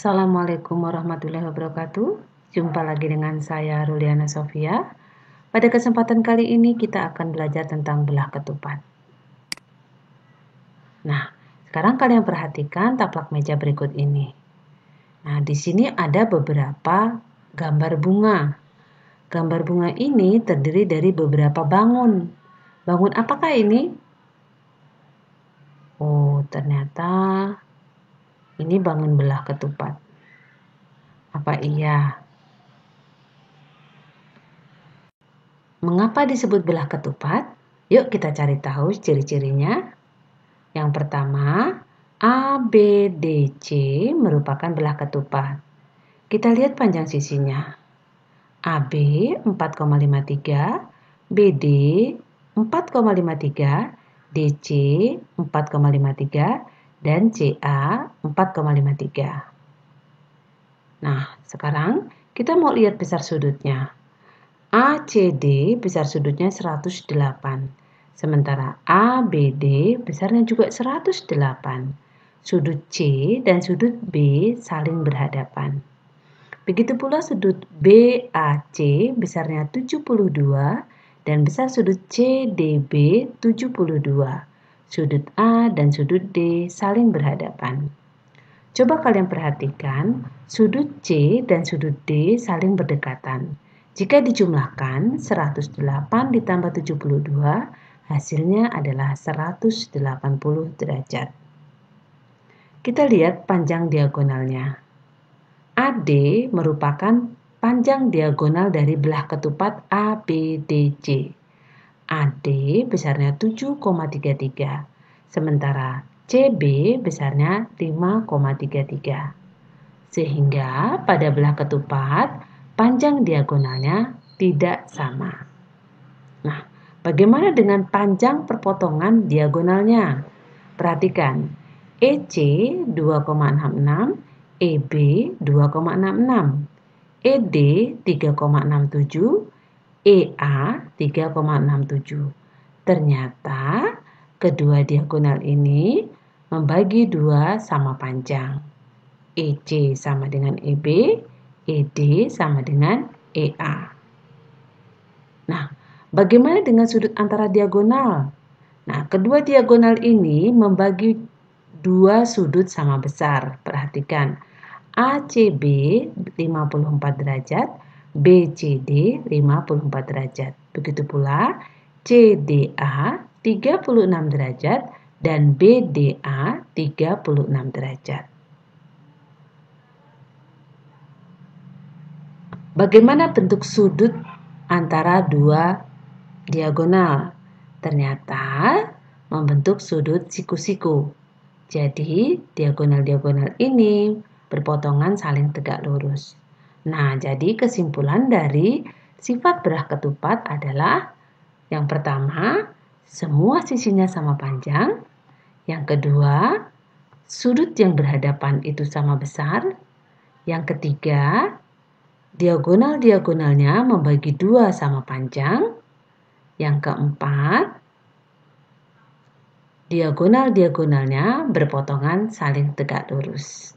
Assalamualaikum warahmatullahi wabarakatuh. Jumpa lagi dengan saya Ruliana Sofia. Pada kesempatan kali ini kita akan belajar tentang belah ketupat. Nah, sekarang kalian perhatikan taplak meja berikut ini. Nah, di sini ada beberapa gambar bunga. Gambar bunga ini terdiri dari beberapa bangun. Bangun apakah ini? Oh, ternyata ini bangun belah ketupat. Apa iya? Mengapa disebut belah ketupat? Yuk kita cari tahu ciri-cirinya. Yang pertama, ABDC merupakan belah ketupat. Kita lihat panjang sisinya. AB 4,53, BD 4,53, DC 4,53, dan CA 4,53. Nah, sekarang kita mau lihat besar sudutnya. ACD besar sudutnya 108. Sementara ABD besarnya juga 108. Sudut C dan sudut B saling berhadapan. Begitu pula sudut BAC besarnya 72 dan besar sudut CDB 72. Sudut A dan sudut D saling berhadapan. Coba kalian perhatikan, sudut C dan sudut D saling berdekatan. Jika dijumlahkan 108 ditambah 72, hasilnya adalah 180 derajat. Kita lihat panjang diagonalnya. AD merupakan panjang diagonal dari belah ketupat ABDC. AD besarnya 7,33, sementara CB besarnya 5,33. Sehingga pada belah ketupat, panjang diagonalnya tidak sama. Nah, bagaimana dengan panjang perpotongan diagonalnya? Perhatikan, EC 2,66, EB 2,66, ED 3,67, EA 3,67. Ternyata kedua diagonal ini membagi dua sama panjang. EC sama dengan EB, ED sama dengan EA. Nah, bagaimana dengan sudut antara diagonal? Nah, kedua diagonal ini membagi dua sudut sama besar. Perhatikan, ACB 54 derajat, BCD 54 derajat. Begitu pula CDA 36 derajat dan BDA 36 derajat. Bagaimana bentuk sudut antara dua diagonal? Ternyata membentuk sudut siku-siku. Jadi, diagonal-diagonal ini berpotongan saling tegak lurus. Nah, jadi kesimpulan dari sifat belah ketupat adalah yang pertama, semua sisinya sama panjang. Yang kedua, sudut yang berhadapan itu sama besar. Yang ketiga, diagonal-diagonalnya membagi dua sama panjang. Yang keempat, diagonal-diagonalnya berpotongan saling tegak lurus.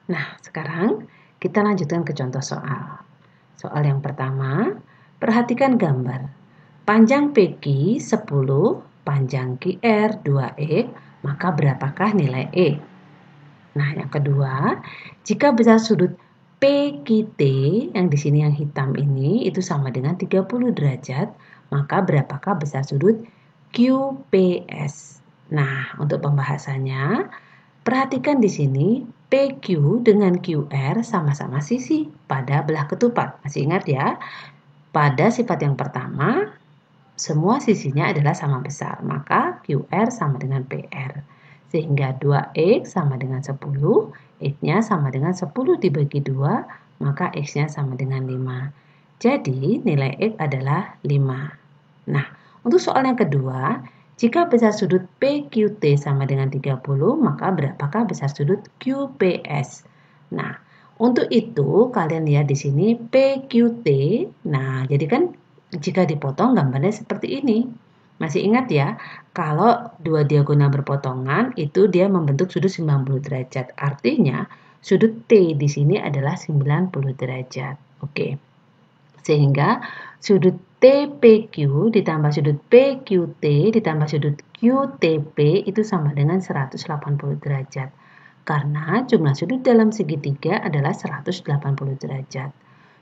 Nah, sekarang kita lanjutkan ke contoh soal. Soal yang pertama, perhatikan gambar. Panjang PQ 10, panjang QR 2X, maka berapakah nilai E? Nah, yang kedua, jika besar sudut PQT yang di sini yang hitam ini itu sama dengan 30 derajat, maka berapakah besar sudut QPS? Nah, untuk pembahasannya, perhatikan di sini PQ dengan QR sama-sama sisi pada belah ketupat. Masih ingat ya? Pada sifat yang pertama, semua sisinya adalah sama besar, maka QR sama dengan PR. Sehingga 2X sama dengan 10, X-nya sama dengan 10 dibagi 2, maka X-nya sama dengan 5. Jadi nilai X adalah 5. Nah, untuk soal yang kedua, jika besar sudut PQT sama dengan 30, maka berapakah besar sudut QPS? Nah, untuk itu kalian lihat di sini PQT. Nah, jadi kan jika dipotong gambarnya seperti ini. Masih ingat ya, kalau dua diagonal berpotongan itu dia membentuk sudut 90 derajat. Artinya Sudut T di sini adalah 90 derajat. Oke. Sehingga sudut TPQ ditambah sudut PQT ditambah sudut QTP itu sama dengan 180 derajat. Karena jumlah sudut dalam segitiga adalah 180 derajat.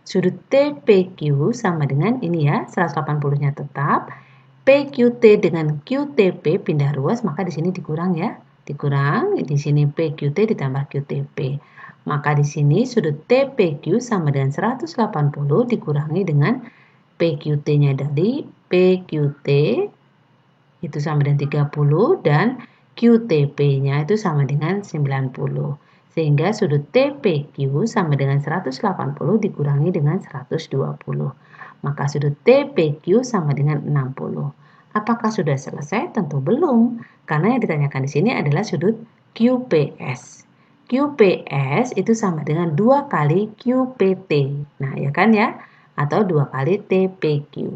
Sudut TPQ sama dengan ini ya, 180-nya tetap. PQT dengan QTP pindah ruas, maka di sini dikurang ya. Dikurang, di sini PQT ditambah QTP. Maka di sini sudut TPQ sama dengan 180 dikurangi dengan PQT-nya dari PQT itu sama dengan 30 dan QTP-nya itu sama dengan 90. Sehingga sudut TPQ sama dengan 180 dikurangi dengan 120. Maka sudut TPQ sama dengan 60. Apakah sudah selesai? Tentu belum. Karena yang ditanyakan di sini adalah sudut QPS. QPS itu sama dengan 2 kali QPT. Nah, ya kan ya? Atau 2 kali TPQ.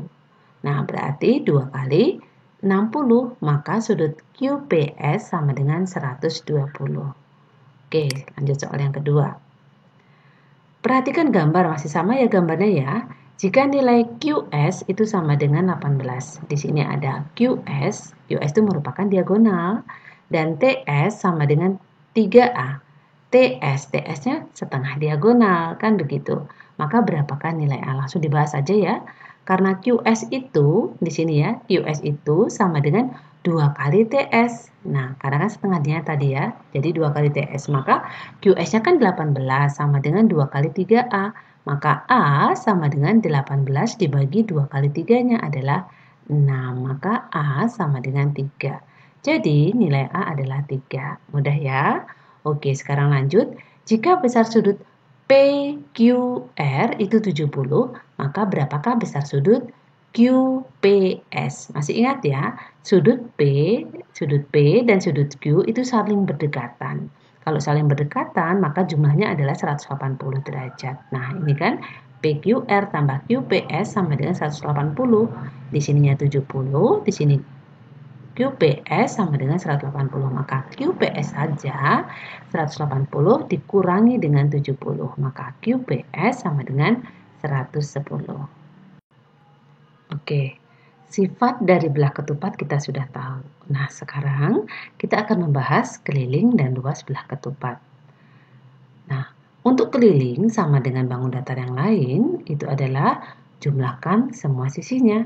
Nah, berarti 2 kali 60, maka sudut QPS sama dengan 120. Oke, lanjut soal yang kedua. Perhatikan gambar, masih sama ya gambarnya ya. Jika nilai QS itu sama dengan 18. Di sini ada QS itu merupakan diagonal. Dan TS sama dengan 3A. TS-nya setengah diagonal, kan begitu. Maka berapakah nilai A? Langsung dibahas aja ya. Karena QS itu, di sini ya, QS itu sama dengan 2 kali TS. Nah, karena kan setengahnya tadi ya, jadi 2 kali TS. Maka QS-nya kan 18 sama dengan 2 kali 3A. Maka A sama dengan 18 dibagi 2 kali 3-nya adalah 6. Maka A sama dengan 3. Jadi nilai A adalah 3. Mudah ya? Oke, sekarang lanjut. Jika besar sudut PQR itu 70, maka berapakah besar sudut QPS? Masih ingat ya, sudut P dan sudut Q itu saling berdekatan. Kalau saling berdekatan, maka jumlahnya adalah 180 derajat. Nah, ini kan PQR tambah QPS sama dengan 180. Di sininya 70, di sini QPS sama dengan 180. Maka QPS saja 180 dikurangi dengan 70. Maka QPS sama dengan 110. Oke, sifat dari belah ketupat kita sudah tahu. Nah, sekarang kita akan membahas keliling dan luas belah ketupat. Nah, untuk keliling sama dengan bangun datar yang lain, itu adalah jumlahkan semua sisinya.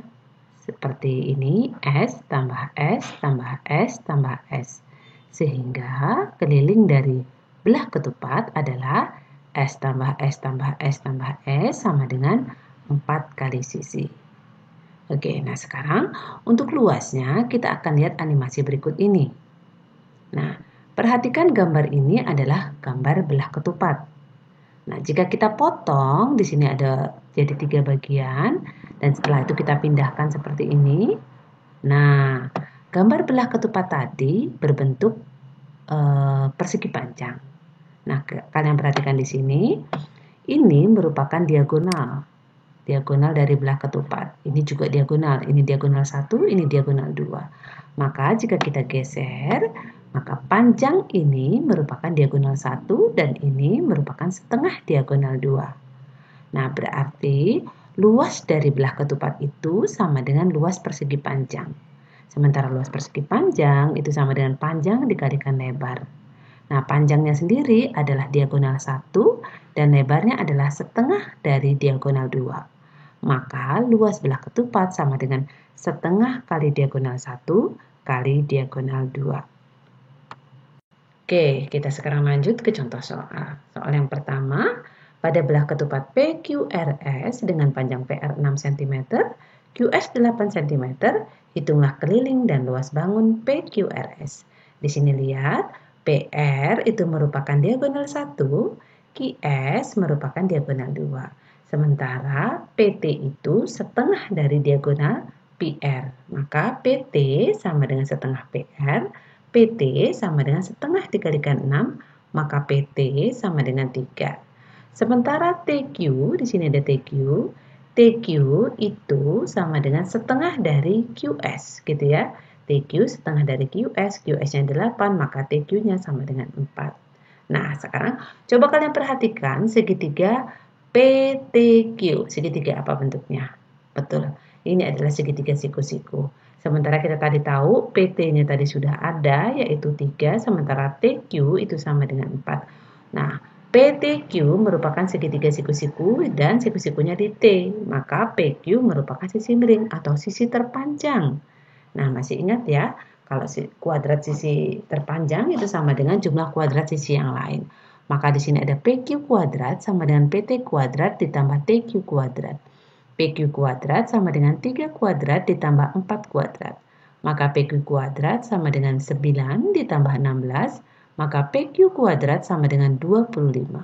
Seperti ini, S tambah S tambah S tambah S. Sehingga keliling dari belah ketupat adalah S tambah S tambah S tambah S sama dengan 4 kali sisi. Oke, nah sekarang untuk luasnya kita akan lihat animasi berikut ini. Nah, perhatikan gambar ini adalah gambar belah ketupat. Nah, jika kita potong, di sini ada jadi 3 bagian, dan setelah itu kita pindahkan seperti ini. Nah, gambar belah ketupat tadi berbentuk persegi panjang. Nah, kalian perhatikan di sini, ini merupakan diagonal. Diagonal dari belah ketupat. Ini juga diagonal. Ini diagonal 1, ini diagonal 2. Maka jika kita geser, maka panjang ini merupakan diagonal 1 dan ini merupakan setengah diagonal 2. Nah, berarti luas dari belah ketupat itu sama dengan luas persegi panjang. Sementara luas persegi panjang itu sama dengan panjang dikalikan lebar. Nah, panjangnya sendiri adalah diagonal 1 dan lebarnya adalah setengah dari diagonal 2. Maka luas belah ketupat sama dengan setengah kali diagonal 1 kali diagonal 2. Oke, kita sekarang lanjut ke contoh soal. Soal yang pertama, pada belah ketupat PQRS dengan panjang PR 6 cm, QS 8 cm, hitunglah keliling dan luas bangun PQRS. Di sini lihat, PR itu merupakan diagonal 1, QS merupakan diagonal 2. Sementara PT itu setengah dari diagonal PR. Maka PT sama dengan setengah PR. PT sama dengan setengah dikalikan 6. Maka PT sama dengan 3. Sementara TQ, di sini ada TQ. TQ itu sama dengan setengah dari QS. Gitu ya. TQ setengah dari QS. QS-nya 8, maka TQ-nya sama dengan 4. Nah, sekarang coba kalian perhatikan segitiga PTQ. Segitiga apa bentuknya? Betul, ini adalah segitiga siku-siku. Sementara kita tadi tahu PT-nya tadi sudah ada, yaitu 3, sementara TQ itu sama dengan 4. Nah, PTQ merupakan segitiga siku-siku dan siku-sikunya di T. Maka PQ merupakan sisi miring atau sisi terpanjang. Nah, masih ingat ya? Kalau kuadrat sisi terpanjang itu sama dengan jumlah kuadrat sisi yang lain. Maka di sini ada PQ kuadrat sama dengan PT kuadrat ditambah TQ kuadrat. PQ kuadrat sama dengan 3 kuadrat ditambah 4 kuadrat. Maka PQ kuadrat sama dengan 9 ditambah 16. Maka PQ kuadrat sama dengan 25.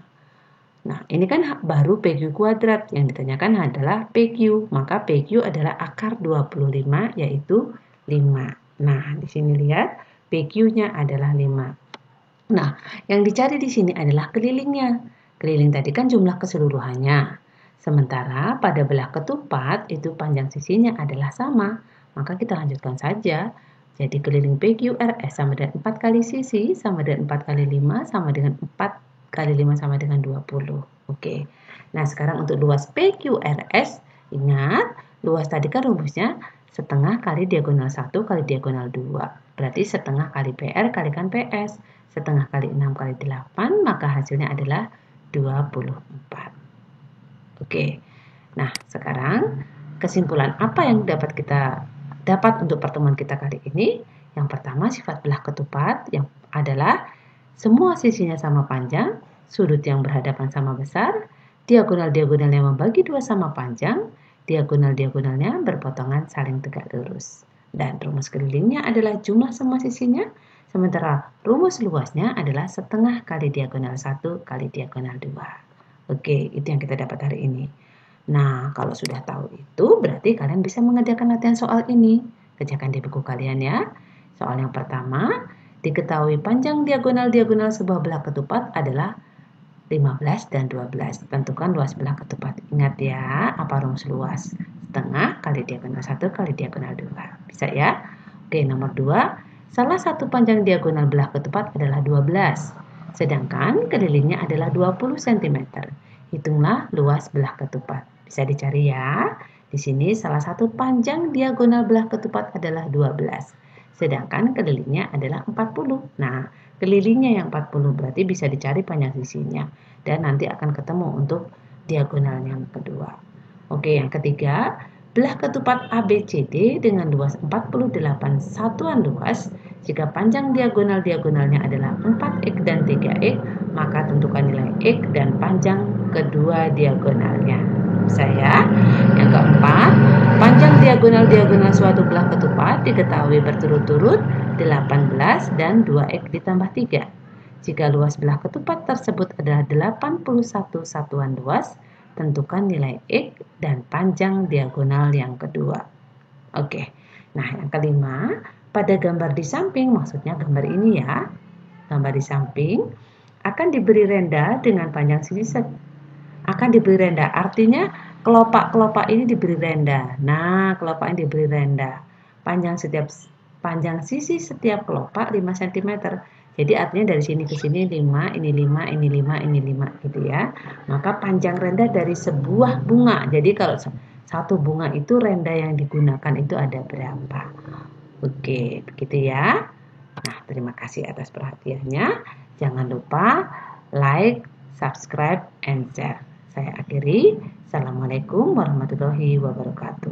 Nah, ini kan baru PQ kuadrat. Yang ditanyakan adalah PQ. Maka PQ adalah akar 25 yaitu 5. Nah, di sini lihat PQ-nya adalah 5. Nah, yang dicari di sini adalah kelilingnya. Keliling tadi kan jumlah keseluruhannya. Sementara pada belah ketupat itu panjang sisinya adalah sama. Maka kita lanjutkan saja. Jadi keliling PQRS sama dengan 4 kali sisi sama dengan 4 kali 5 sama dengan 4 kali 5 sama dengan 20. Oke. Nah, sekarang untuk luas PQRS, ingat luas tadi kan rumusnya setengah kali diagonal 1 kali diagonal 2. Berarti setengah kali PR kalikan PS. Setengah kali 6 kali 8, maka hasilnya adalah 24. Oke. Nah, sekarang kesimpulan apa yang dapat untuk pertemuan kita kali ini? Yang pertama, sifat belah ketupat yang adalah semua sisinya sama panjang, sudut yang berhadapan sama besar, diagonal-diagonal yang membagi 2 sama panjang, diagonal-diagonalnya berpotongan saling tegak lurus. Dan rumus kelilingnya adalah jumlah semua sisinya, sementara rumus luasnya adalah setengah kali diagonal 1 kali diagonal 2. Oke, itu yang kita dapat hari ini. Nah, kalau sudah tahu itu, berarti kalian bisa mengerjakan latihan soal ini. Kerjakan di buku kalian ya. Soal yang pertama, diketahui panjang diagonal-diagonal sebuah belah ketupat adalah 15 dan 12. Tentukan luas belah ketupat. Ingat ya, apa rumus luas? Setengah kali diagonal 1 kali diagonal 2. Bisa ya? Oke, nomor 2. Salah satu panjang diagonal belah ketupat adalah 12. Sedangkan kelilingnya adalah 20 cm. Hitunglah luas belah ketupat. Bisa dicari ya. Di sini salah satu panjang diagonal belah ketupat adalah 12. Sedangkan kelilingnya adalah 40. Nah, kelilingnya yang 40 berarti bisa dicari panjang sisinya. Dan nanti akan ketemu untuk diagonalnya yang kedua. Oke, yang ketiga, belah ketupat ABCD dengan luas 48 satuan luas. Jika panjang diagonal-diagonalnya adalah 4x dan 3x, maka tentukan nilai x dan panjang kedua diagonalnya. Bisa ya? Yang keempat, panjang diagonal-diagonal suatu belah ketupat diketahui berturut-turut 18 dan 2x ditambah 3. Jika luas belah ketupat tersebut adalah 81 satuan luas, tentukan nilai x dan panjang diagonal yang kedua. Oke, nah yang kelima, pada gambar di samping, maksudnya gambar ini ya, gambar di samping akan diberi renda dengan panjang sisi akan diberi renda, artinya kelopak-kelopak ini diberi renda. Nah, kelopak ini diberi renda. Panjang sisi setiap kelopak 5 cm. Jadi artinya dari sini ke sini 5, ini 5, ini 5, ini 5 gitu ya. Maka panjang renda dari sebuah bunga. Jadi kalau satu bunga itu renda yang digunakan itu ada berapa? Oke, begitu ya. Nah, terima kasih atas perhatiannya. Jangan lupa like, subscribe, and share. Saya akhiri. Assalamualaikum warahmatullahi wabarakatuh.